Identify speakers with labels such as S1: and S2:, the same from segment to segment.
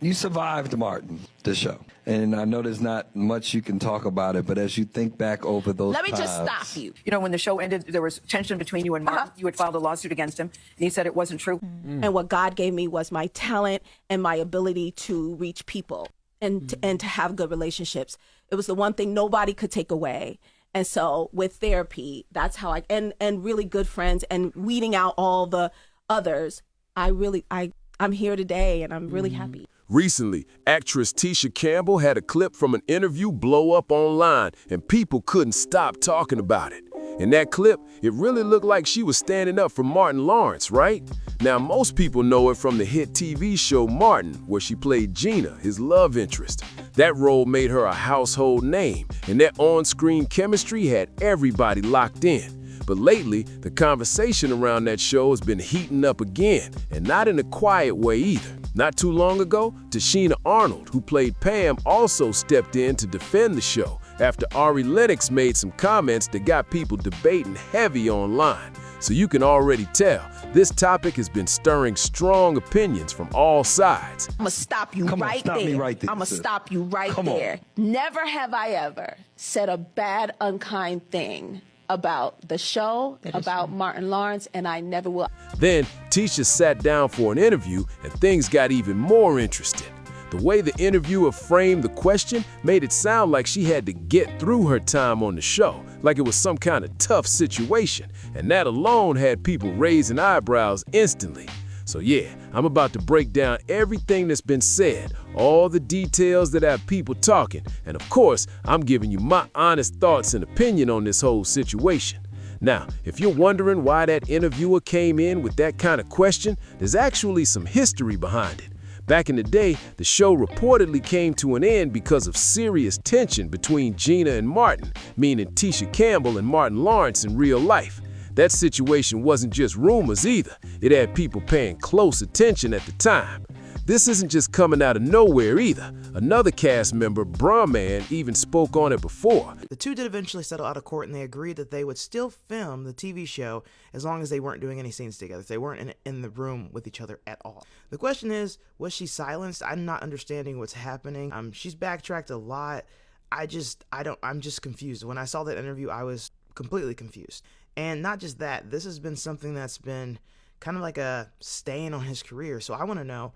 S1: You survived Martin, the show. And I know there's not much you can talk about it, but as you think back over those
S2: Let me
S1: times,
S2: just stop you.
S3: You know, when the show ended, there was tension between you and Martin. You had filed a lawsuit against him, and he said it wasn't true.
S4: And what God gave me was my talent and my ability to reach people and to have good relationships. It was the one thing nobody could take away. And so with therapy, that's how and really good friends and weeding out all the others, I'm here today and I'm really happy.
S5: Recently, actress Tisha Campbell had a clip from an interview blow up online, and people couldn't stop talking about it. In that clip, it really looked like she was standing up for Martin Lawrence, right? Now, most people know her from the hit TV show Martin, where she played Gina, his love interest. That role made her a household name, and that on-screen chemistry had everybody locked in. But lately, the conversation around that show has been heating up again, and not in a quiet way either. Not too long ago, Tichina Arnold, who played Pam, also stepped in to defend the show after Ari Lennox made some comments that got people debating heavy online. So you can already tell, this topic has been stirring strong opinions from all sides.
S2: I'm gonna stop you
S1: Come on,
S2: right
S1: stop
S2: there.
S1: me right there,
S2: I'm gonna
S1: sis.
S2: stop you right
S1: Come on.
S2: there. Never have I ever said a bad, unkind thing about the show, about Martin Lawrence, and I never will.
S5: Then, Tisha sat down for an interview, and things got even more interesting. The way the interviewer framed the question made it sound like she had to get through her time on the show, like it was some kind of tough situation, and that alone had people raising eyebrows instantly. So yeah, I'm about to break down everything that's been said, all the details that have people talking, and of course, I'm giving you my honest thoughts and opinion on this whole situation. Now, if you're wondering why that interviewer came in with that kind of question, there's actually some history behind it. Back in the day, the show reportedly came to an end because of serious tension between Gina and Martin, meaning Tisha Campbell and Martin Lawrence in real life. That situation wasn't just rumors either. It had people paying close attention at the time. This isn't just coming out of nowhere either. Another cast member, Brahman, even spoke on it before.
S6: The two did eventually settle out of court, and they agreed that they would still film the TV show as long as they weren't doing any scenes together. They weren't in the room with each other at all. The question is, was she silenced? I'm not understanding what's happening. She's backtracked a lot. I'm just confused. When I saw that interview, I was completely confused. And not just that, this has been something that's been kind of like a stain on his career. So I want to know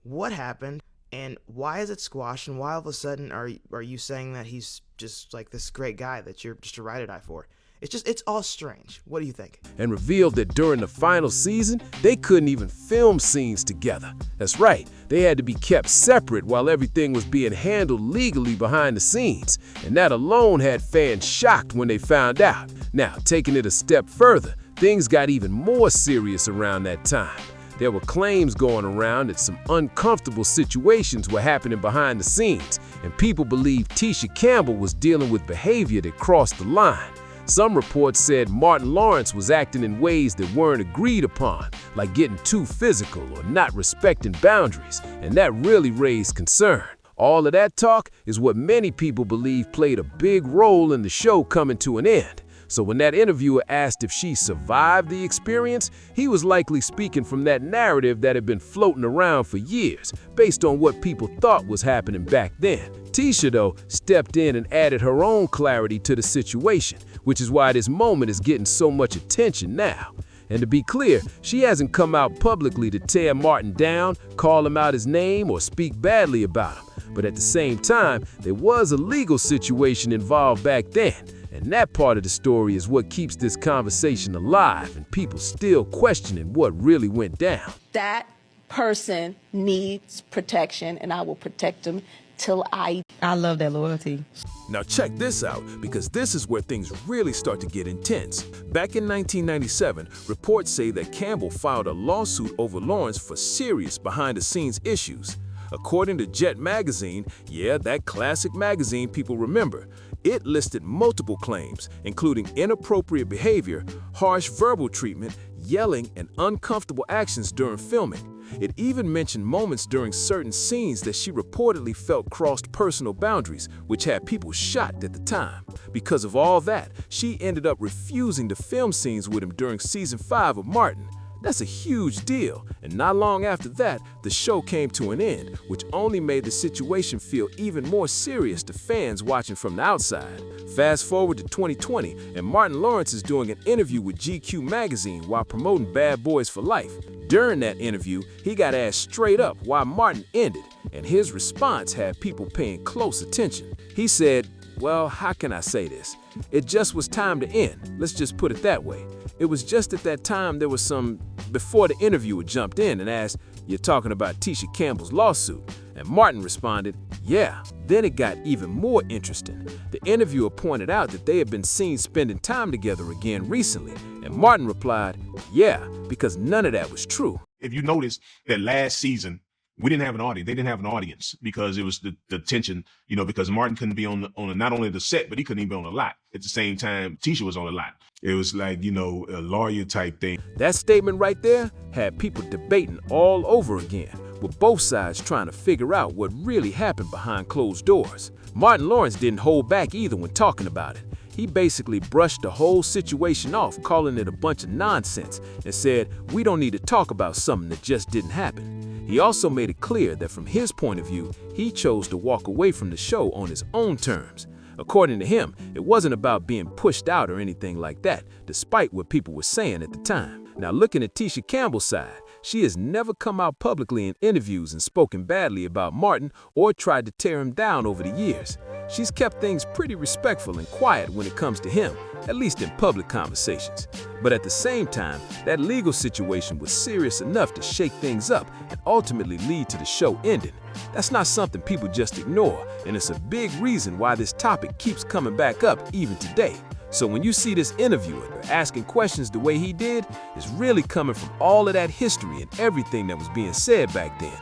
S6: what happened and why is it squashed, and why all of a sudden are you saying that he's just like this great guy that you're just a ride or die for? It's all strange. What do you think?
S5: And revealed that during the final season, they couldn't even film scenes together. That's right, they had to be kept separate while everything was being handled legally behind the scenes. And that alone had fans shocked when they found out. Now, taking it a step further, things got even more serious around that time. There were claims going around that some uncomfortable situations were happening behind the scenes, and people believed Tisha Campbell was dealing with behavior that crossed the line. Some reports said Martin Lawrence was acting in ways that weren't agreed upon, like getting too physical or not respecting boundaries, and that really raised concern. All of that talk is what many people believe played a big role in the show coming to an end. So when that interviewer asked if she survived the experience, he was likely speaking from that narrative that had been floating around for years, based on what people thought was happening back then. Tisha, though, stepped in and added her own clarity to the situation, which is why this moment is getting so much attention now. And to be clear, she hasn't come out publicly to tear Martin down, call him out his name, or speak badly about him. But at the same time, there was a legal situation involved back then. And that part of the story is what keeps this conversation alive and people still questioning what really went down.
S2: That person needs protection, and I will protect them till I
S7: love that loyalty.
S5: Now check this out, because this is where things really start to get intense. Back in 1997, reports say that Campbell filed a lawsuit over Lawrence for serious behind-the-scenes issues. According to Jet magazine, yeah, that classic magazine people remember, it listed multiple claims, including inappropriate behavior, harsh verbal treatment, yelling, and uncomfortable actions during filming. It even mentioned moments during certain scenes that she reportedly felt crossed personal boundaries, which had people shocked at the time. Because of all that, she ended up refusing to film scenes with him during season 5 of Martin. That's a huge deal, and not long after that, the show came to an end, which only made the situation feel even more serious to fans watching from the outside. Fast forward to 2020, and Martin Lawrence is doing an interview with GQ magazine while promoting Bad Boys for Life. During that interview, he got asked straight up why Martin ended, and his response had people paying close attention. He said, "Well, how can I say this? It just was time to end. Let's just put it that way. It was just at that time there was some..." Before the interviewer jumped in and asked, "You're talking about Tisha Campbell's lawsuit?" And Martin responded, "Yeah." Then it got even more interesting. The interviewer pointed out that they had been seen spending time together again recently, and Martin replied, "Yeah, because none of that was true."
S7: If you notice that last season, we didn't have an audience. They didn't have an audience because it was the tension, because Martin couldn't be on not only the set, but he couldn't even be on the lot. At the same time, Tisha was on the lot. It was like, a lawyer type thing.
S5: That statement right there had people debating all over again, with both sides trying to figure out what really happened behind closed doors. Martin Lawrence didn't hold back either when talking about it. He basically brushed the whole situation off, calling it a bunch of nonsense, and said, "We don't need to talk about something that just didn't happen." He also made it clear that from his point of view, he chose to walk away from the show on his own terms. According to him, it wasn't about being pushed out or anything like that, despite what people were saying at the time. Now, looking at Tisha Campbell's side, she has never come out publicly in interviews and spoken badly about Martin or tried to tear him down over the years. She's kept things pretty respectful and quiet when it comes to him, at least in public conversations. But at the same time, that legal situation was serious enough to shake things up and ultimately lead to the show ending. That's not something people just ignore, and it's a big reason why this topic keeps coming back up even today. So when you see this interviewer asking questions the way he did, it's really coming from all of that history and everything that was being said back then.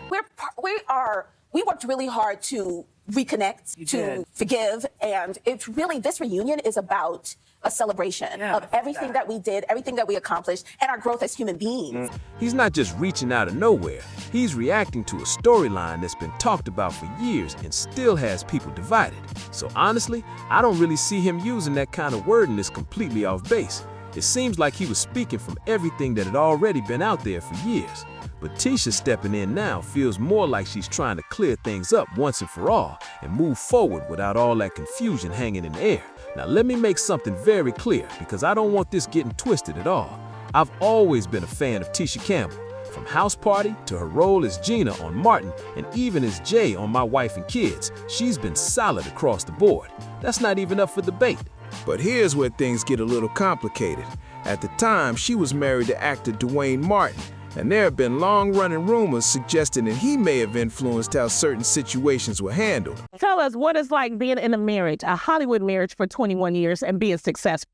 S8: We worked really hard to reconnect, to forgive, and it's really, this reunion is about a celebration of everything that we did, everything that we accomplished, and our growth as human beings.
S5: He's not just reaching out of nowhere. He's reacting to a storyline that's been talked about for years and still has people divided. So honestly, I don't really see him using that kind of wording that's completely off base. It seems like he was speaking from everything that had already been out there for years. But Tisha stepping in now feels more like she's trying to clear things up once and for all and move forward without all that confusion hanging in the air. Now let me make something very clear, because I don't want this getting twisted at all. I've always been a fan of Tisha Campbell, from House Party to her role as Gina on Martin and even as Jay on My Wife and Kids. She's been solid across the board. That's not even up for debate.
S9: But here's where things get a little complicated. At the time, she was married to actor Dwayne Martin, and there have been long-running rumors suggesting that he may have influenced how certain situations were handled.
S10: Tell us what it's like being in a marriage, a Hollywood marriage for 21 years and being successful.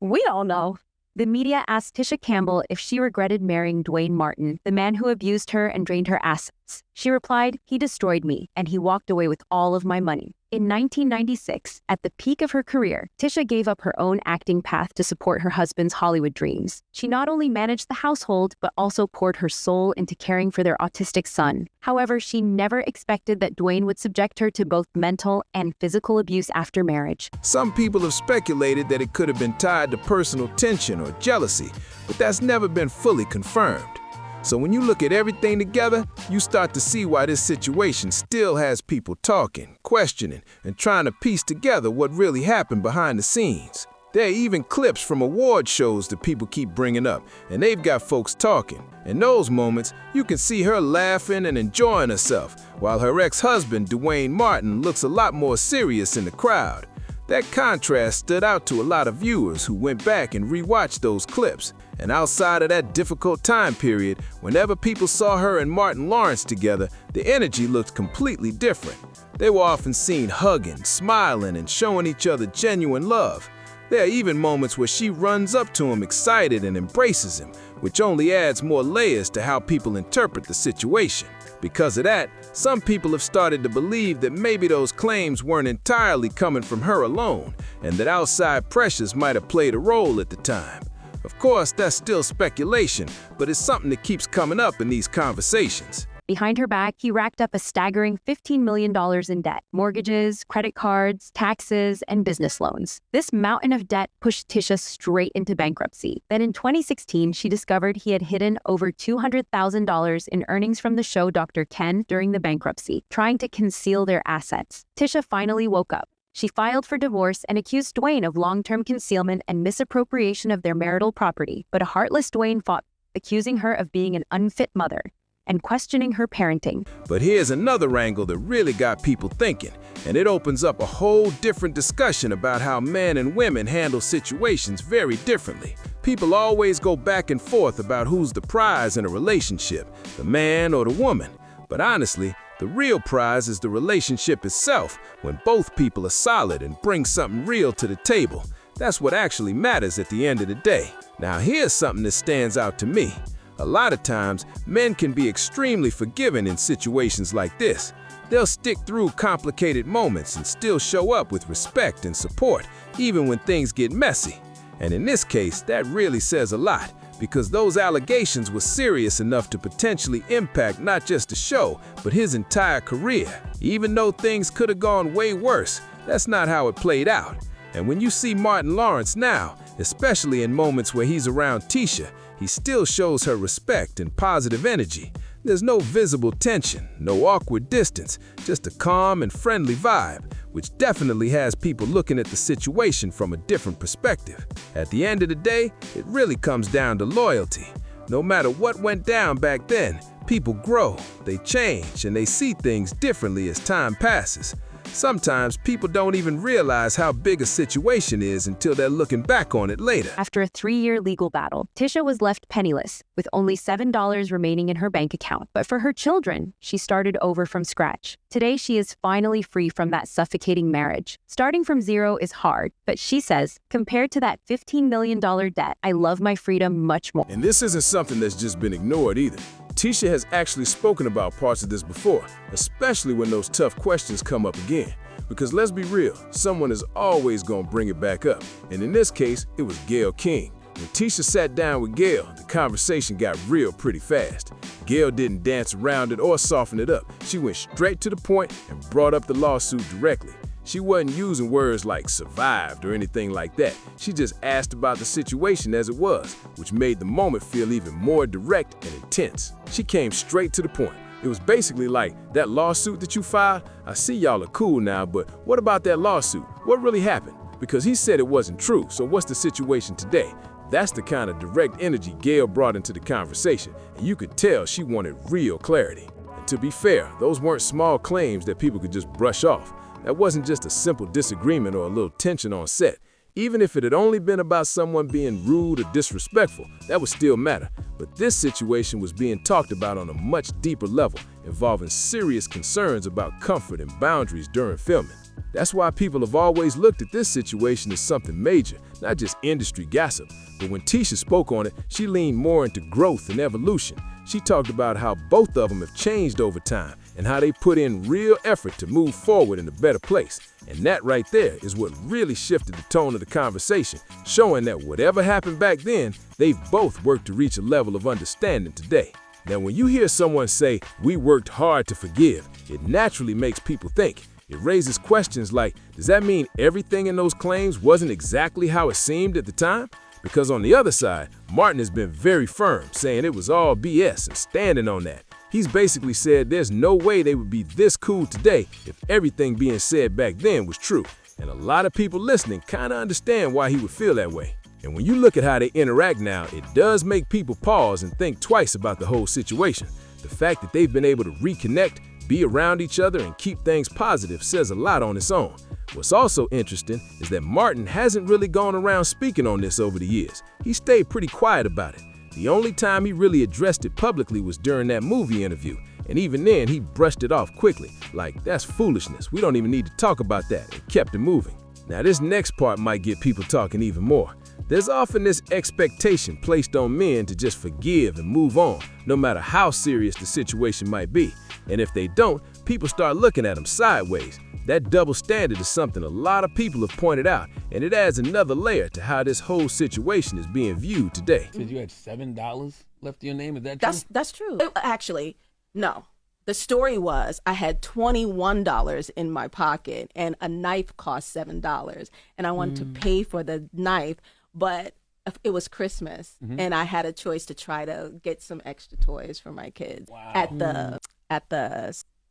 S11: We don't know. The media asked Tisha Campbell if she regretted marrying Dwayne Martin, the man who abused her and drained her assets. She replied, "He destroyed me, and he walked away with all of my money." In 1996, at the peak of her career, Tisha gave up her own acting path to support her husband's Hollywood dreams. She not only managed the household, but also poured her soul into caring for their autistic son. However, she never expected that Dwayne would subject her to both mental and physical abuse after marriage.
S9: Some people have speculated that it could have been tied to personal tension or jealousy, but that's never been fully confirmed. So when you look at everything together, you start to see why this situation still has people talking, questioning, and trying to piece together what really happened behind the scenes. There are even clips from award shows that people keep bringing up, and they've got folks talking. In those moments, you can see her laughing and enjoying herself, while her ex-husband, Dwayne Martin, looks a lot more serious in the crowd. That contrast stood out to a lot of viewers who went back and rewatched those clips. And outside of that difficult time period, whenever people saw her and Martin Lawrence together, the energy looked completely different. They were often seen hugging, smiling, and showing each other genuine love. There are even moments where she runs up to him excited and embraces him, which only adds more layers to how people interpret the situation. Because of that, some people have started to believe that maybe those claims weren't entirely coming from her alone, and that outside pressures might have played a role at the time. Of course, that's still speculation, but it's something that keeps coming up in these conversations.
S11: Behind her back, he racked up a staggering $15 million in debt, mortgages, credit cards, taxes, and business loans. This mountain of debt pushed Tisha straight into bankruptcy. Then in 2016, she discovered he had hidden over $200,000 in earnings from the show Dr. Ken during the bankruptcy, trying to conceal their assets. Tisha finally woke up. She filed for divorce and accused Dwayne of long-term concealment and misappropriation of their marital property, but a heartless Dwayne fought, accusing her of being an unfit mother and questioning her parenting.
S9: But here's another angle that really got people thinking, and it opens up a whole different discussion about how men and women handle situations very differently. People always go back and forth about who's the prize in a relationship, the man or the woman. But honestly, the real prize is the relationship itself, when both people are solid and bring something real to the table. That's what actually matters at the end of the day. Now here's something that stands out to me. A lot of times, men can be extremely forgiving in situations like this. They'll stick through complicated moments and still show up with respect and support, even when things get messy. And in this case, that really says a lot, because those allegations were serious enough to potentially impact not just the show, but his entire career. Even though things could have gone way worse, that's not how it played out. And when you see Martin Lawrence now, especially in moments where he's around Tisha, he still shows her respect and positive energy. There's no visible tension, no awkward distance, just a calm and friendly vibe, which definitely has people looking at the situation from a different perspective. At the end of the day, it really comes down to loyalty. No matter what went down back then, people grow, they change, and they see things differently as time passes. Sometimes people don't even realize how big a situation is until they're looking back on it later.
S11: After a 3-year legal battle, Tisha was left penniless, with only $7 remaining in her bank account. But for her children, she started over from scratch. Today, she is finally free from that suffocating marriage. Starting from zero is hard, but she says, compared to that $15 million debt, I love my freedom much more.
S9: And this isn't something that's just been ignored either. Tisha has actually spoken about parts of this before, especially when those tough questions come up again. Because let's be real, someone is always going to bring it back up. And in this case, it was Gail King. When Tisha sat down with Gail, the conversation got real pretty fast. Gail didn't dance around it or soften it up. She went straight to the point and brought up the lawsuit directly. She wasn't using words like survived or anything like that. She just asked about the situation as it was, which made the moment feel even more direct and intense. She came straight to the point. It was basically like, that lawsuit that you filed, I see y'all are cool now, but what about that lawsuit? What really happened? Because he said it wasn't true, so what's the situation today? That's the kind of direct energy Gail brought into the conversation, and you could tell she wanted real clarity. And to be fair, those weren't small claims that people could just brush off. That wasn't just a simple disagreement or a little tension on set. Even if it had only been about someone being rude or disrespectful, that would still matter. But this situation was being talked about on a much deeper level, involving serious concerns about comfort and boundaries during filming. That's why people have always looked at this situation as something major, not just industry gossip. But when Tisha spoke on it, she leaned more into growth and evolution. She talked about how both of them have changed over time and how they put in real effort to move forward in a better place. And that right there is what really shifted the tone of the conversation, showing that whatever happened back then, they've both worked to reach a level of understanding today. Now, when you hear someone say, "We worked hard to forgive," it naturally makes people think. It raises questions like, does that mean everything in those claims wasn't exactly how it seemed at the time? Because on the other side, Martin has been very firm, saying it was all BS and standing on that. He's basically said there's no way they would be this cool today if everything being said back then was true. And a lot of people listening kind of understand why he would feel that way. And when you look at how they interact now, it does make people pause and think twice about the whole situation. The fact that they've been able to reconnect, be around each other, and keep things positive says a lot on its own. What's also interesting is that Martin hasn't really gone around speaking on this over the years. He stayed pretty quiet about it. The only time he really addressed it publicly was during that movie interview, and even then he brushed it off quickly, like, that's foolishness, we don't even need to talk about that, and kept it moving. Now this next part might get people talking even more. There's often this expectation placed on men to just forgive and move on, no matter how serious the situation might be. And if they don't, people start looking at them sideways. That double standard is something a lot of people have pointed out, and it adds another layer to how this whole situation is being viewed today.
S12: You said you had $7 left in your name, is that true?
S4: That's true. Actually, no. The story was I had $21 in my pocket and a knife cost $7. And I wanted to pay for the knife, but it was Christmas and I had a choice to try to get some extra toys for my kids at the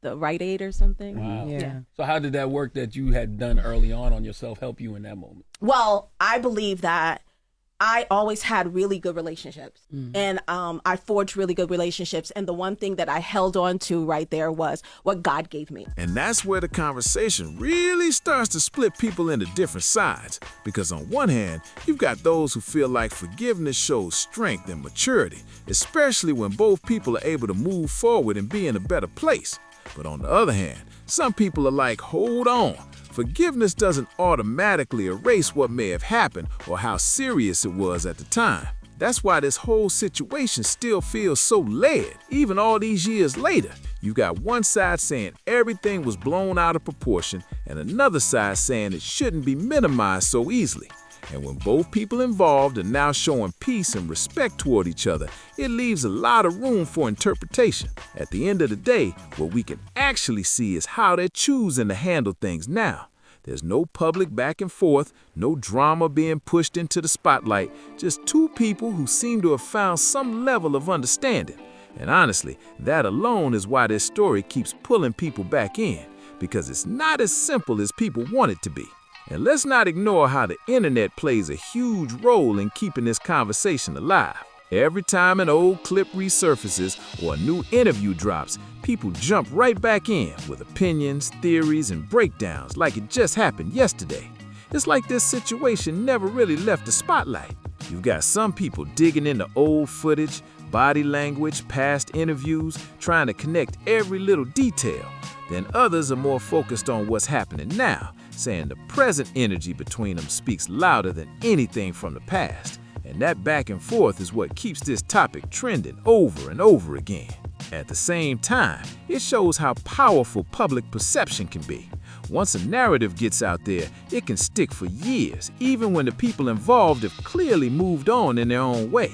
S4: Rite Aid or something.
S12: Wow.
S4: Yeah.
S12: So how did that work that you had done early on yourself help you in that moment?
S4: Well, I believe that I always had really good relationships and I forged really good relationships. And the one thing that I held on to right there was what God gave me.
S9: And that's where the conversation really starts to split people into different sides. Because on one hand, you've got those who feel like forgiveness shows strength and maturity, especially when both people are able to move forward and be in a better place. But on the other hand, some people are like, hold on. Forgiveness doesn't automatically erase what may have happened or how serious it was at the time. That's why this whole situation still feels so layered, even all these years later. You've got one side saying everything was blown out of proportion and another side saying it shouldn't be minimized so easily. And when both people involved are now showing peace and respect toward each other, it leaves a lot of room for interpretation. At the end of the day, what we can actually see is how they're choosing to handle things now. There's no public back and forth, no drama being pushed into the spotlight, just two people who seem to have found some level of understanding. And honestly, that alone is why this story keeps pulling people back in, because it's not as simple as people want it to be. And let's not ignore how the internet plays a huge role in keeping this conversation alive. Every time an old clip resurfaces or a new interview drops, people jump right back in with opinions, theories, and breakdowns like it just happened yesterday. It's like this situation never really left the spotlight. You've got some people digging into old footage, body language, past interviews, trying to connect every little detail. Then others are more focused on what's happening now, saying the present energy between them speaks louder than anything from the past. And that back and forth is what keeps this topic trending over and over again. At the same time, it shows how powerful public perception can be. Once a narrative gets out there, it can stick for years, even when the people involved have clearly moved on in their own way.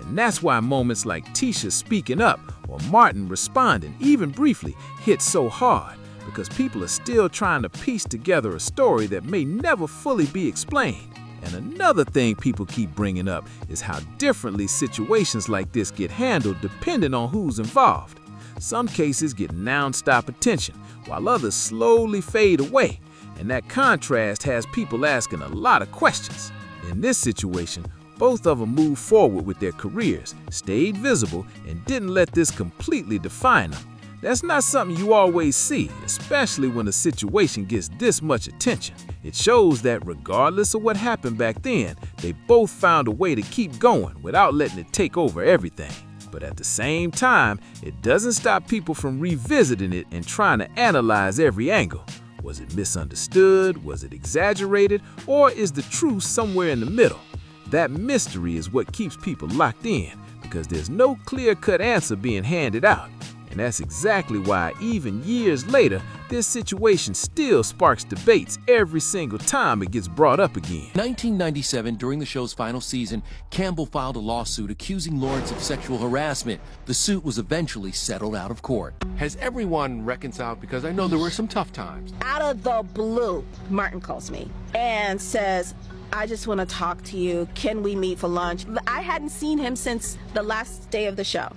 S9: And that's why moments like Tisha speaking up or Martin responding, even briefly, hit so hard, because people are still trying to piece together a story that may never fully be explained. And another thing people keep bringing up is how differently situations like this get handled depending on who's involved. Some cases get non-stop attention, while others slowly fade away, and that contrast has people asking a lot of questions. In this situation, both of them moved forward with their careers, stayed visible, and didn't let this completely define them. That's not something you always see, especially when a situation gets this much attention. It shows that regardless of what happened back then, they both found a way to keep going without letting it take over everything. But at the same time, it doesn't stop people from revisiting it and trying to analyze every angle. Was it misunderstood? Was it exaggerated? Or is the truth somewhere in the middle? That mystery is what keeps people locked in, because there's no clear-cut answer being handed out. And that's exactly why, even years later, this situation still sparks debates every single time it gets brought up again.
S13: 1997, during the show's final season, Campbell filed a lawsuit accusing Lawrence of sexual harassment. The suit was eventually settled out of court. Has everyone reconciled? Because I know there were some tough times.
S2: Out of the blue, Martin calls me and says, I just want to talk to you. Can we meet for lunch? I hadn't seen him since the last day of the show.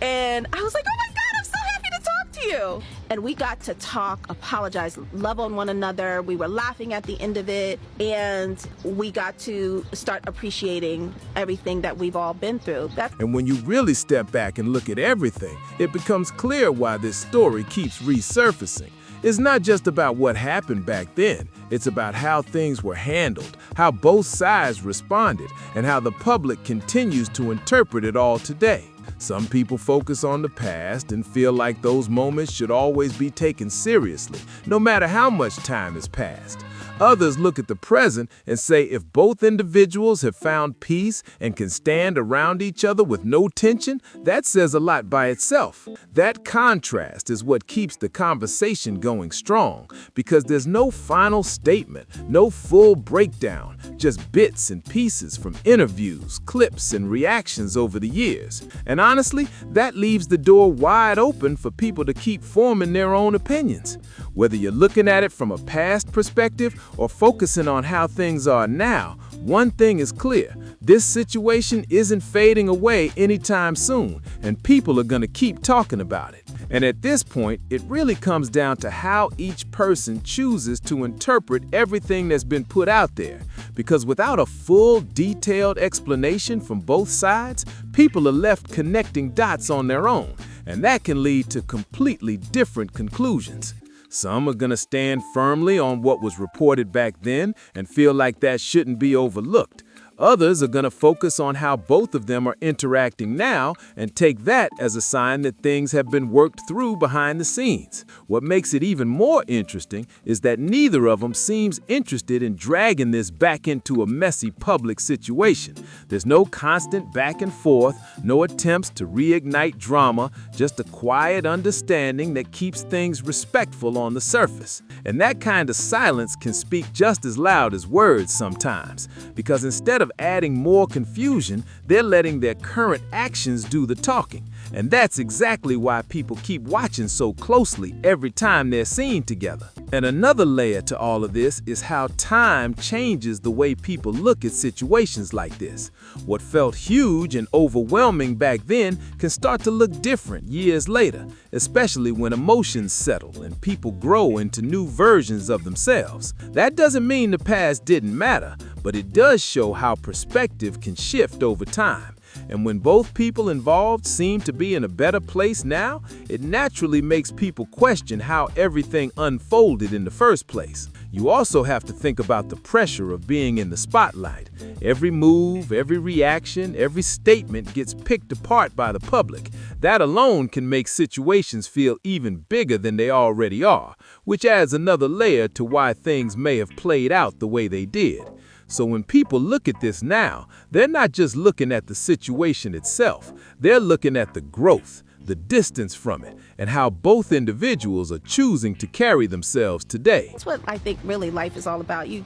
S2: And I was like, oh my God, I'm so happy to talk to you. And we got to talk, apologize, love on one another. We were laughing at the end of it. And we got to start appreciating everything that we've all been through.
S9: And when you really step back and look at everything, it becomes clear why this story keeps resurfacing. It's not just about what happened back then. It's about how things were handled, how both sides responded, and how the public continues to interpret it all today. Some people focus on the past and feel like those moments should always be taken seriously, no matter how much time has passed. Others look at the present and say if both individuals have found peace and can stand around each other with no tension, that says a lot by itself. That contrast is what keeps the conversation going strong, because there's no final statement, no full breakdown, just bits and pieces from interviews, clips, and reactions over the years. And honestly, that leaves the door wide open for people to keep forming their own opinions. Whether you're looking at it from a past perspective or focusing on how things are now, one thing is clear. This situation isn't fading away anytime soon, and people are going to keep talking about it. And at this point, it really comes down to how each person chooses to interpret everything that's been put out there. Because without a full, detailed explanation from both sides, people are left connecting dots on their own, and that can lead to completely different conclusions. Some are going to stand firmly on what was reported back then and feel like that shouldn't be overlooked. Others are going to focus on how both of them are interacting now and take that as a sign that things have been worked through behind the scenes. What makes it even more interesting is that neither of them seems interested in dragging this back into a messy public situation. There's no constant back and forth, no attempts to reignite drama, just a quiet understanding that keeps things respectful on the surface. And that kind of silence can speak just as loud as words sometimes, because instead of adding more confusion, they're letting their current actions do the talking. And that's exactly why people keep watching so closely every time they're seen together. And another layer to all of this is how time changes the way people look at situations like this. What felt huge and overwhelming back then can start to look different years later, especially when emotions settle and people grow into new versions of themselves. That doesn't mean the past didn't matter, but it does show how perspective can shift over time. And when both people involved seem to be in a better place now, it naturally makes people question how everything unfolded in the first place. You also have to think about the pressure of being in the spotlight. Every move, every reaction, every statement gets picked apart by the public. That alone can make situations feel even bigger than they already are, which adds another layer to why things may have played out the way they did. So when people look at this now, they're not just looking at the situation itself, they're looking at the growth, the distance from it, and how both individuals are choosing to carry themselves today.
S2: That's what I think really life is all about. You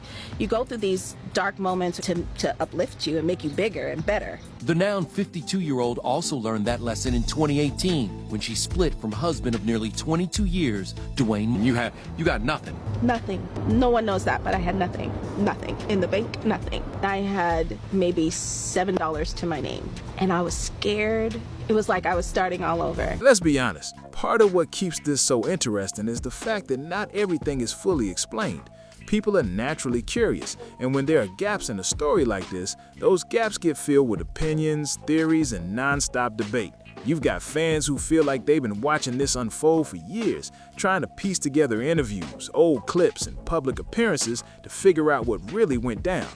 S2: go through these dark moments to uplift you and make you bigger and better.
S13: The now 52-year-old also learned that lesson in 2018 when she split from husband of nearly 22 years, Dwayne. You got nothing.
S2: Nothing. No one knows that, but I had nothing. Nothing. In the bank, nothing. I had maybe $7 to my name, and I was scared. It was like I was starting all over.
S9: Let's be honest, part of what keeps this so interesting is the fact that not everything is fully explained. People are naturally curious, and when there are gaps in a story like this, those gaps get filled with opinions, theories, and non-stop debate. You've got fans who feel like they've been watching this unfold for years, trying to piece together interviews, old clips, and public appearances to figure out what really went down.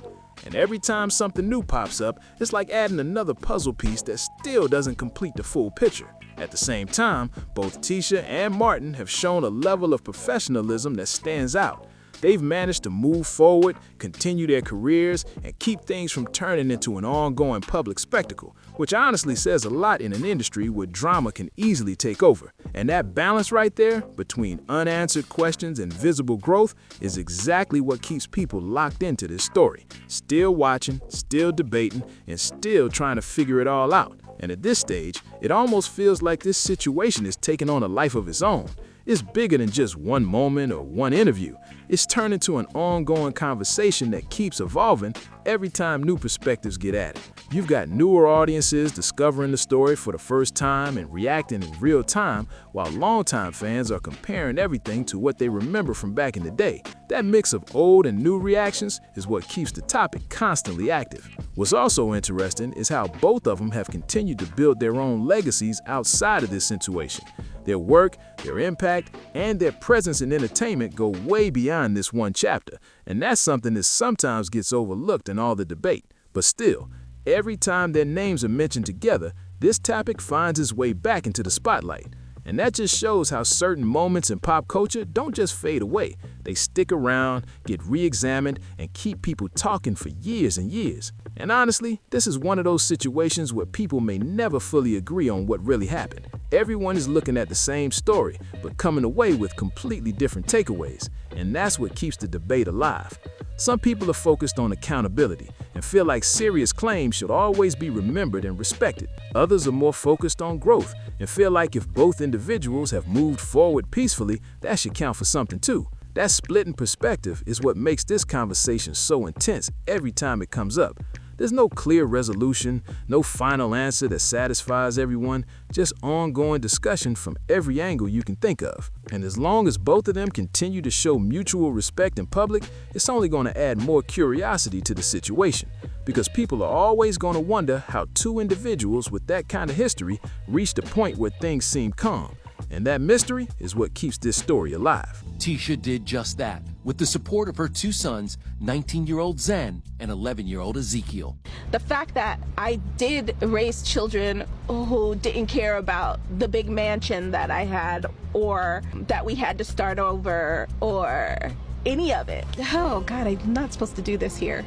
S9: And every time something new pops up, it's like adding another puzzle piece that still doesn't complete the full picture. At the same time, both Tisha and Martin have shown a level of professionalism that stands out. They've managed to move forward, continue their careers, and keep things from turning into an ongoing public spectacle, which honestly says a lot in an industry where drama can easily take over. And that balance right there between unanswered questions and visible growth is exactly what keeps people locked into this story, still watching, still debating, and still trying to figure it all out. And at this stage, it almost feels like this situation is taking on a life of its own. It's bigger than just one moment or one interview. It's turned into an ongoing conversation that keeps evolving every time new perspectives get added. You've got newer audiences discovering the story for the first time and reacting in real time, while longtime fans are comparing everything to what they remember from back in the day. That mix of old and new reactions is what keeps the topic constantly active. What's also interesting is how both of them have continued to build their own legacies outside of this situation. Their work, their impact, and their presence in entertainment go way beyond this one chapter, and that's something that sometimes gets overlooked in all the debate. But still, every time their names are mentioned together, this topic finds its way back into the spotlight. And that just shows how certain moments in pop culture don't just fade away. They stick around, get re-examined, and keep people talking for years and years. And honestly, this is one of those situations where people may never fully agree on what really happened. Everyone is looking at the same story, but coming away with completely different takeaways. And that's what keeps the debate alive. Some people are focused on accountability and feel like serious claims should always be remembered and respected. Others are more focused on growth and feel like if both individuals have moved forward peacefully, that should count for something too. That split in perspective is what makes this conversation so intense every time it comes up. There's no clear resolution, no final answer that satisfies everyone, just ongoing discussion from every angle you can think of. And as long as both of them continue to show mutual respect in public, it's only going to add more curiosity to the situation. Because people are always going to wonder how two individuals with that kind of history reached a point where things seem calm. And that mystery is what keeps this story alive.
S13: Tisha did just that, with the support of her two sons, 19-year-old Zen and 11-year-old Ezekiel.
S2: The fact that I did raise children who didn't care about the big mansion that I had, or that we had to start over, or any of it. Oh God, I'm not supposed to do this here.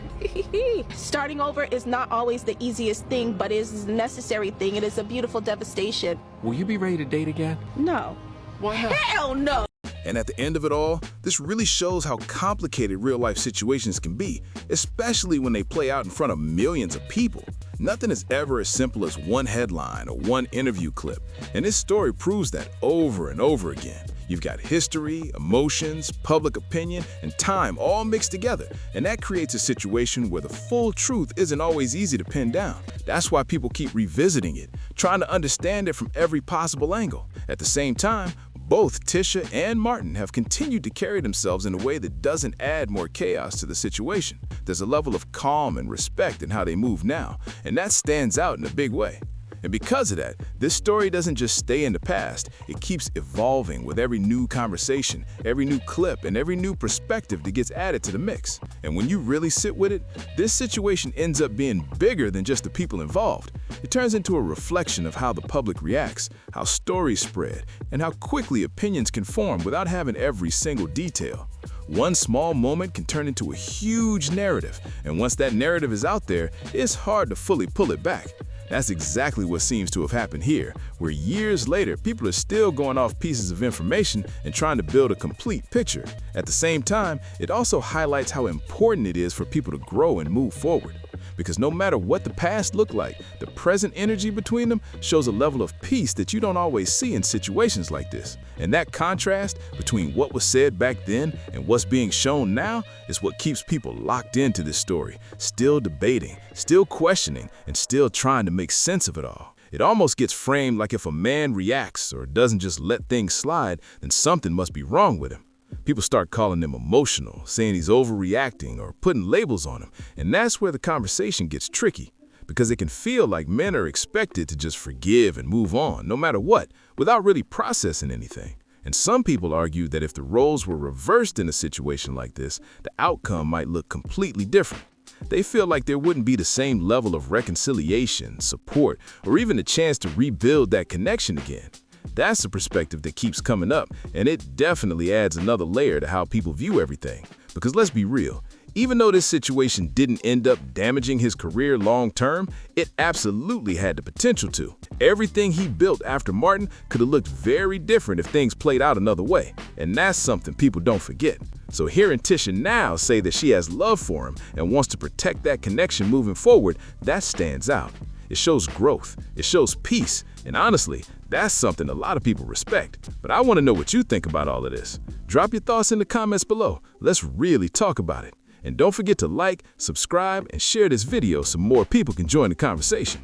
S2: Starting over is not always the easiest thing, but it is a necessary thing. It is a beautiful devastation.
S13: Will you be ready to date again?
S2: No.
S13: Why not?
S2: Hell no!
S9: And at the end of it all, this really shows how complicated real-life situations can be, especially when they play out in front of millions of people. Nothing is ever as simple as one headline or one interview clip, and this story proves that over and over again. You've got history, emotions, public opinion, and time all mixed together, and that creates a situation where the full truth isn't always easy to pin down. That's why people keep revisiting it, trying to understand it from every possible angle. At the same time, both Tisha and Martin have continued to carry themselves in a way that doesn't add more chaos to the situation. There's a level of calm and respect in how they move now, and that stands out in a big way. And because of that, this story doesn't just stay in the past, it keeps evolving with every new conversation, every new clip, and every new perspective that gets added to the mix. And when you really sit with it, this situation ends up being bigger than just the people involved. It turns into a reflection of how the public reacts, how stories spread, and how quickly opinions can form without having every single detail. One small moment can turn into a huge narrative, and once that narrative is out there, it's hard to fully pull it back. That's exactly what seems to have happened here, where years later, people are still going off pieces of information and trying to build a complete picture. At the same time, it also highlights how important it is for people to grow and move forward. Because no matter what the past looked like, the present energy between them shows a level of peace that you don't always see in situations like this. And that contrast between what was said back then and what's being shown now is what keeps people locked into this story, still debating, still questioning, and still trying to make sense of it all. It almost gets framed like if a man reacts or doesn't just let things slide, then something must be wrong with him. People start calling him emotional, saying he's overreacting or putting labels on him, and that's where the conversation gets tricky, because it can feel like men are expected to just forgive and move on, no matter what, without really processing anything. And some people argue that if the roles were reversed in a situation like this, the outcome might look completely different. They feel like there wouldn't be the same level of reconciliation, support, or even a chance to rebuild that connection again. That's the perspective that keeps coming up, and it definitely adds another layer to how people view everything. Because let's be real, even though this situation didn't end up damaging his career long term, it absolutely had the potential to. Everything he built after Martin could have looked very different if things played out another way, and that's something people don't forget. So hearing Tisha now say that she has love for him and wants to protect that connection moving forward, that stands out. It shows growth, it shows peace, and honestly, that's something a lot of people respect. But I want to know what you think about all of this. Drop your thoughts in the comments below. Let's really talk about it. And don't forget to like, subscribe, and share this video so more people can join the conversation.